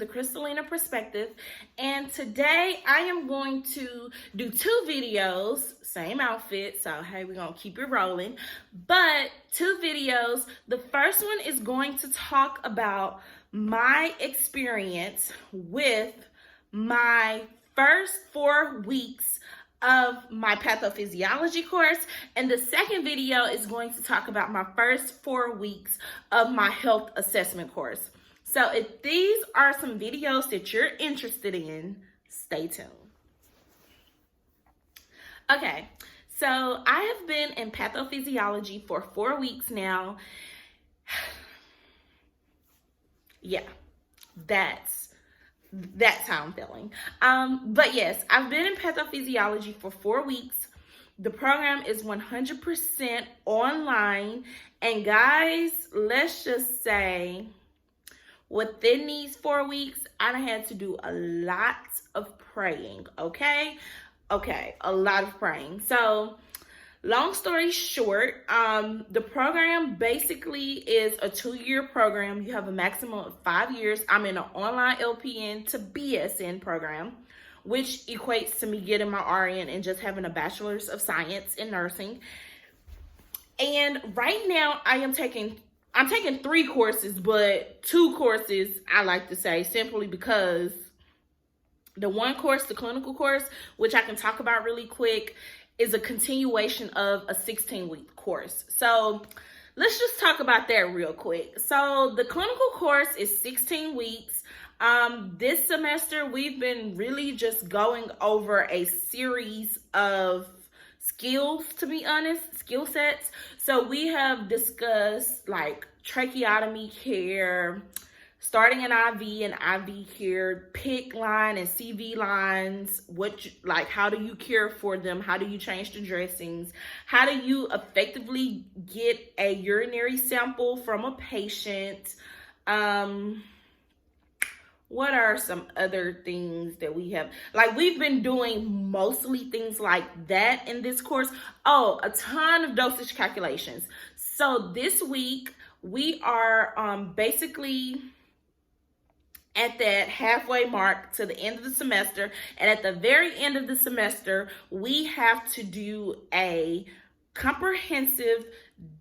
the Crystalina Perspective, and today I am going to do 2 videos, same outfit, so hey, we're gonna keep it rolling, but 2 videos. The first one is going to talk about my experience with my first 4 weeks of my pathophysiology course, and the second video is going to talk about my first 4 weeks of my health assessment course. So if these are some videos that you're interested in, stay tuned. Okay, so I have been in pathophysiology for 4 weeks now. Yeah, that's how I'm feeling. But yes, I've been in pathophysiology for 4 weeks. The program is 100% online. And guys, let's just say within these 4 weeks, I done had to do a lot of praying, okay? Okay, a lot of praying. So long story short, the program basically is a 2-year program. You have a maximum of 5 years. I'm in an online LPN to BSN program, which equates to me getting my RN and just having a bachelor's of science in nursing. And right now I'm taking 3 courses, but 2 courses I like to say, simply because the one course, the clinical course, which I can talk about really quick, is a continuation of a 16-week course. So let's just talk about that real quick. So the clinical course is 16 weeks. This semester, we've been really just going over a series of skills, to be honest, skill sets. So we have discussed like tracheotomy care, starting an IV and IV care, PICC line and CV lines, how do you care for them? How do you change the dressings? How do you effectively get a urinary sample from a patient? What are some other things that we have? Like, we've been doing mostly things like that in this course. Oh, a ton of dosage calculations. So this week we are basically at that halfway mark to the end of the semester. And at the very end of the semester, we have to do a comprehensive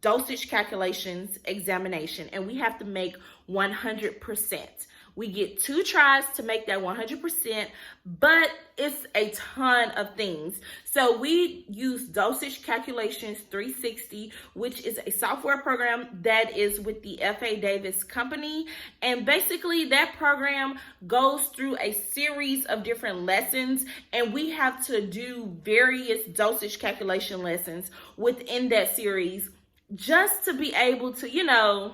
dosage calculations examination, and we have to make 100%. We get 2 tries to make that 100%, but it's a ton of things. So we use Dosage Calculations 360, which is a software program that is with the F.A. Davis Company. And basically that program goes through a series of different lessons, and we have to do various dosage calculation lessons within that series just to be able to,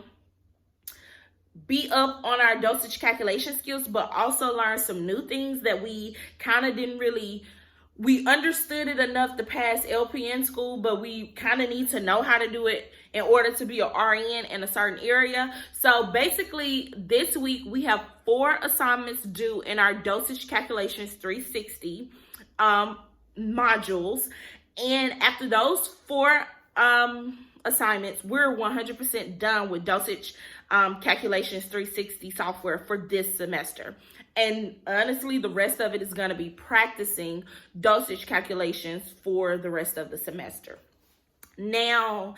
be up on our dosage calculation skills, but also learn some new things that we kind of we understood it enough to pass LPN school, but we kind of need to know how to do it in order to be an RN in a certain area. So basically this week we have 4 assignments due in our Dosage Calculations 360 modules. And after those 4 assignments, we're 100% done with Dosage Calculations 360 software for this semester. And honestly, the rest of it is going to be practicing dosage calculations for the rest of the semester. Now,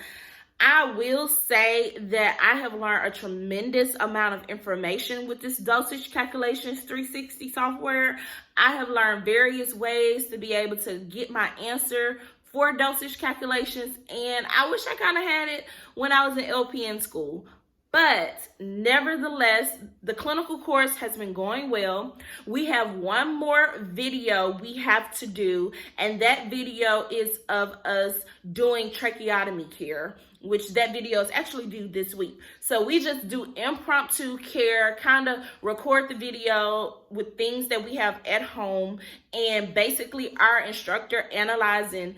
I will say that I have learned a tremendous amount of information with this Dosage Calculations 360 software. I have learned various ways to be able to get my answer for dosage calculations, and I wish I kind of had it when I was in LPN school. But nevertheless, the clinical course has been going well. We have 1 more video we have to do, and that video is of us doing tracheotomy care, which that video is actually due this week. So we just do impromptu care, kind of record the video with things that we have at home, and basically our instructor analyzing,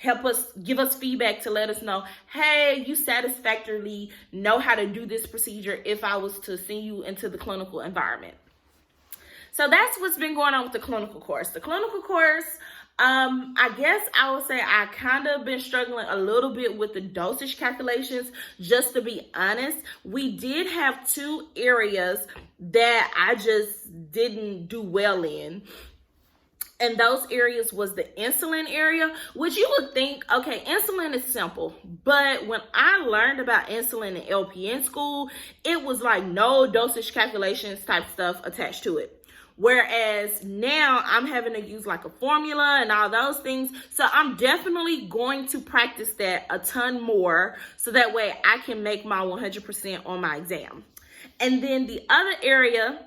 give us feedback to let us know, hey, you satisfactorily know how to do this procedure if I was to send you into the clinical environment. So that's what's been going on with the clinical course. The clinical course, I guess I would say I kind of been struggling a little bit with the dosage calculations. Just to be honest, we did have 2 areas that I just didn't do well in. And those areas was the insulin area, which you would think, okay, insulin is simple. But when I learned about insulin in LPN school, it was like no dosage calculations type stuff attached to it. Whereas now I'm having to use like a formula and all those things. So I'm definitely going to practice that a ton more so that way I can make my 100% on my exam. And then the other area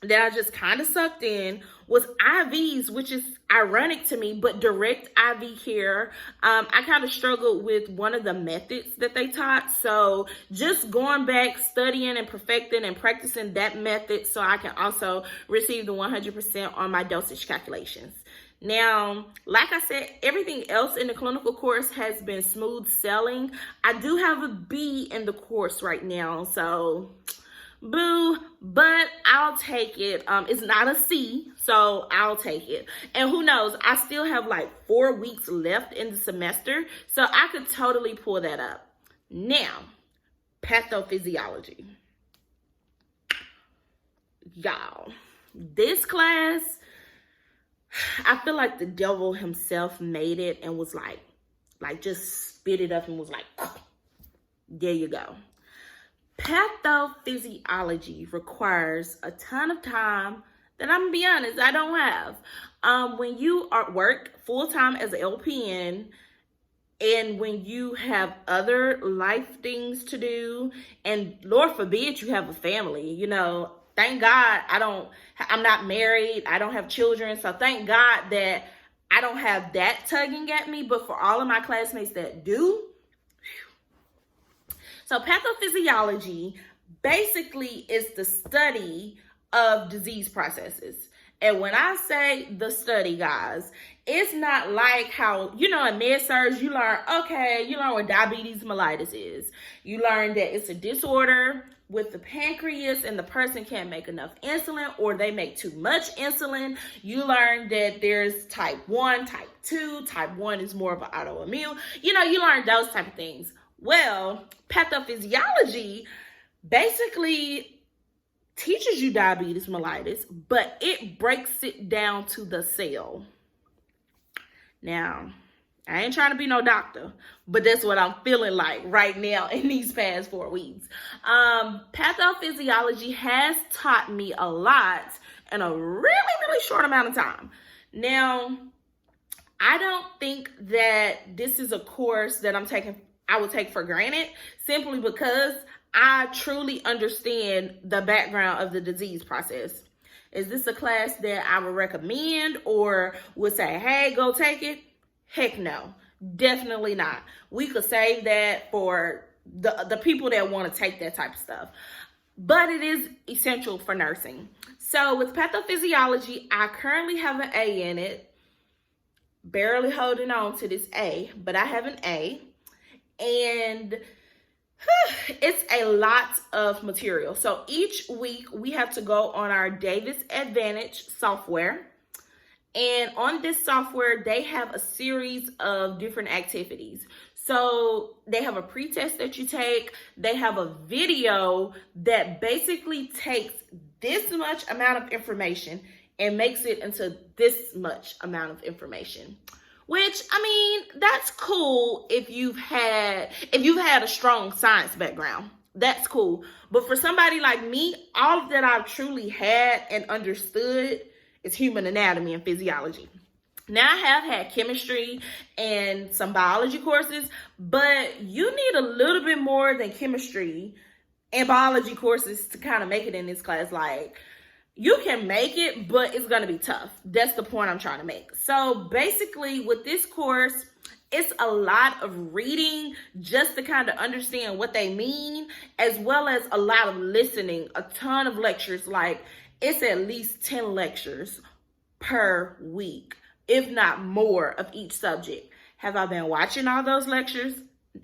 that I just kind of sucked in was IVs, which is ironic to me, but direct IV care. I kind of struggled with one of the methods that they taught. So just going back, studying and perfecting and practicing that method so I can also receive the 100% on my dosage calculations. Now, like I said, everything else in the clinical course has been smooth sailing. I do have a B in the course right now, so boo, but I'll take it. It's not a C, so I'll take it. And who knows, I still have like 4 weeks left in the semester, so I could totally pull that up. Now, pathophysiology. Y'all, this class, I feel like the devil himself made it and was like just spit it up and was like, oh, there you go. Pathophysiology requires a ton of time that I'm gonna be honest, I don't have. When you work full-time as an LPN and when you have other life things to do, and Lord forbid you have a family, you know, thank God I'm not married, I don't have children, so thank God that I don't have that tugging at me, but for all of my classmates that do, so pathophysiology basically is the study of disease processes. And when I say the study, guys, it's not like how, you know, in med-surg, you learn what diabetes mellitus is. You learn that it's a disorder with the pancreas and the person can't make enough insulin or they make too much insulin. You learn that there's type 1, type 2. Type 1 is more of an autoimmune. You know, you learn those type of things. Well, pathophysiology basically teaches you diabetes mellitus, but it breaks it down to the cell. Now, I ain't trying to be no doctor, but that's what I'm feeling like right now in these past 4 weeks. Pathophysiology has taught me a lot in a really short amount of time. Now, I don't think that this is a course that I would take for granted simply because I truly understand the background of the disease process. Is this a class that I would recommend or would say, hey, go take it? Heck no, definitely not. We could save that for the people that want to take that type of stuff. But it is essential for nursing. So with pathophysiology, I currently have an A in it. Barely holding on to this A, but I have an A. And it's a lot of material. So each week we have to go on our Davis Advantage software. And on this software, they have a series of different activities. So they have a pretest that you take. They have a video that basically takes this much amount of information and makes it into this much amount of information. Which, I mean, that's cool if you've had a strong science background. That's cool. But for somebody like me, all that I've truly had and understood is human anatomy and physiology. Now, I have had chemistry and some biology courses, but you need a little bit more than chemistry and biology courses to kind of make it in this class. Like, you can make it, but it's going to be tough. That's the point I'm trying to make. So basically with this course, it's a lot of reading just to kind of understand what they mean, as well as a lot of listening, a ton of lectures. Like it's at least 10 lectures per week, if not more, of each subject. Have I been watching all those lectures?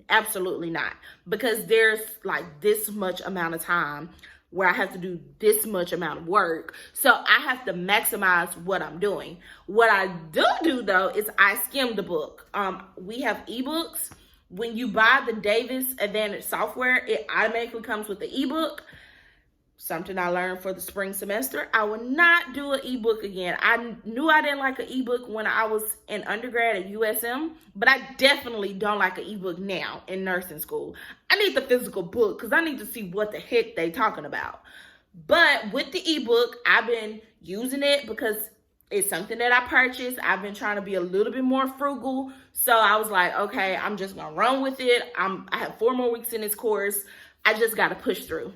Absolutely not, because there's like this much amount of time where I have to do this much amount of work. So I have to maximize what I'm doing. What I do though is I skim the book. We have ebooks. When you buy the Davis Advantage software, it automatically comes with the ebook. Something I learned for the spring semester. I will not do an ebook again. I knew I didn't like an ebook when I was in undergrad at USM, but I definitely don't like an ebook now in nursing school. I need the physical book because I need to see what the heck they talking about. But with the ebook, I've been using it because it's something that I purchased. I've been trying to be a little bit more frugal. So I was like, okay, I'm just going to run with it. I have 4 more weeks in this course. I just got to push through.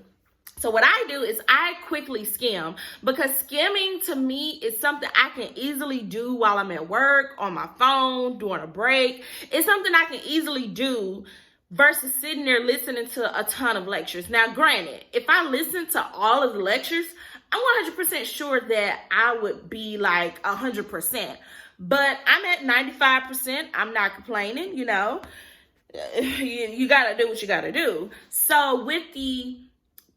So what I do is I quickly skim, because skimming to me is something I can easily do while I'm at work, on my phone, during a break. It's something I can easily do versus sitting there listening to a ton of lectures. Now, granted, if I listen to all of the lectures, I'm 100% sure that I would be like 100%. But I'm at 95%. I'm not complaining, you know. You got to do what you got to do. So with the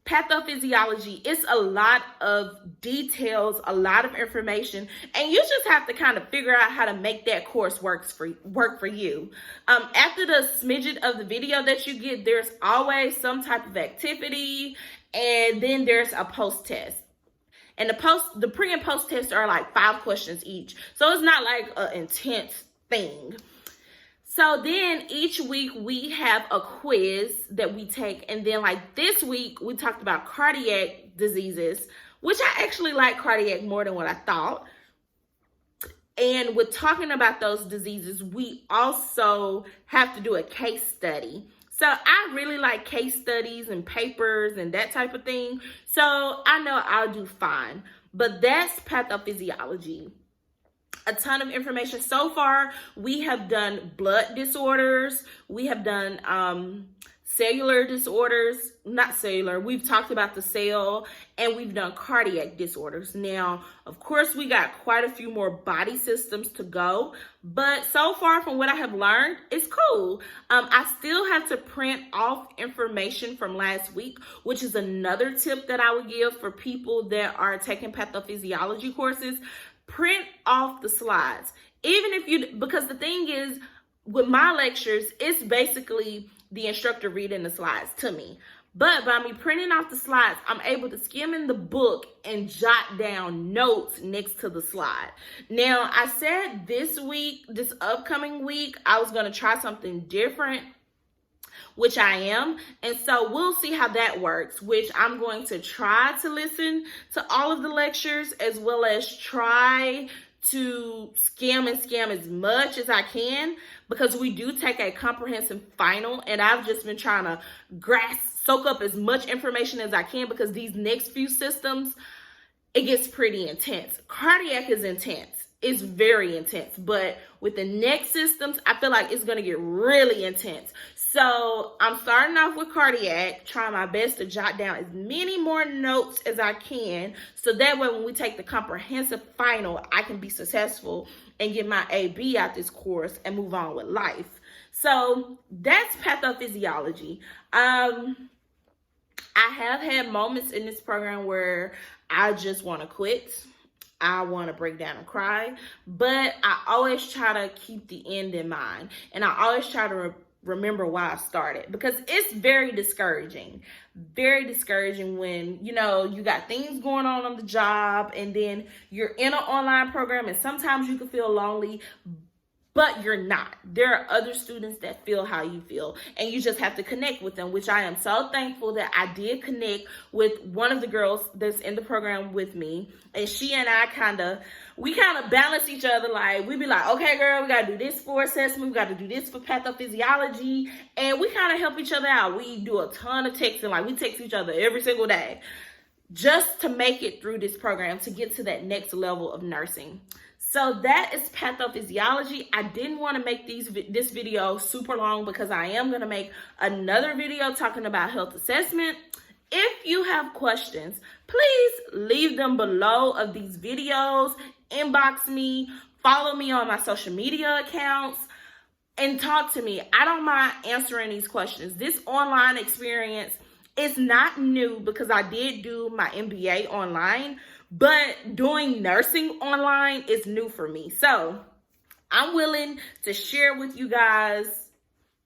pathophysiology, it's a lot of details, a lot of information, and you just have to kind of figure out how to make that course work for you. After the smidget of the video that you get, there's always some type of activity, and then there's a post-test. And the pre and post test are like 5 questions each. So it's not like an intense thing. So then each week we have a quiz that we take. And then like this week, we talked about cardiac diseases, which I actually like cardiac more than what I thought. And with talking about those diseases, we also have to do a case study. So I really like case studies and papers and that type of thing. So I know I'll do fine. But that's pathophysiology. A ton of information. So far, we have done blood disorders. We have done cellular disorders. Not cellular. We've talked about the cell, and we've done cardiac disorders. Now, of course, we got quite a few more body systems to go. But so far from what I have learned, it's cool. I still have to print off information from last week, which is another tip that I would give for people that are taking pathophysiology courses. Print off the slides. Even if you, because the thing is, with my lectures, it's basically the instructor reading the slides to me. But by me printing off the slides, I'm able to skim in the book and jot down notes next to the slide. Now, I said this upcoming week, I was going to try something different, which I am. And so we'll see how that works, which I'm going to try to listen to all of the lectures, as well as try to skim as much as I can, because we do take a comprehensive final, and I've just been trying to soak up as much information as I can, because these next few systems, it gets pretty intense. Cardiac is intense. It's very intense, but with the next systems, I feel like it's going to get really intense. So I'm starting off with cardiac, trying my best to jot down as many more notes as I can, so that way when we take the comprehensive final, I can be successful and get my AB out this course and move on with life. So that's pathophysiology. I have had moments in this program where I just want to quit. I want to break down and cry, but I always try to keep the end in mind, and I always try to remember why I started, because it's very discouraging when, you know, you got things going on the job, and then you're in an online program, and sometimes you can feel lonely, but you're not. There are other students that feel how you feel, and you just have to connect with them, which I am so thankful that I did connect with one of the girls that's in the program with me, and she and I kind of balance each other. Like, we be like, okay, girl, we got to do this for assessment, we got to do this for pathophysiology, and we kind of help each other out. We do a ton of texting. Like, we text each other every single day just to make it through this program, to get to that next level of nursing. So that is pathophysiology. I didn't want to make this video super long, because I am going to make another video talking about health assessment. If you have questions, please leave them below of these videos. Inbox me, follow me on my social media accounts, and talk to me. I don't mind answering these questions. This online experience It's not new because I did do my MBA online, but doing nursing online is new for me. So I'm willing to share with you guys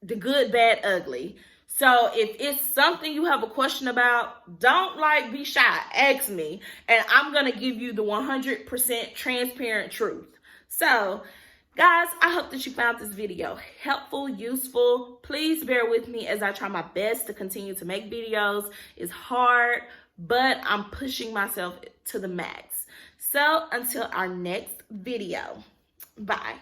the good, bad, ugly. So if it's something you have a question about, don't be shy. Ask me, and I'm gonna give you the 100% transparent truth. So, guys, I hope that you found this video helpful, useful. Please bear with me as I try my best to continue to make videos. It's hard, but I'm pushing myself to the max. So until our next video, bye.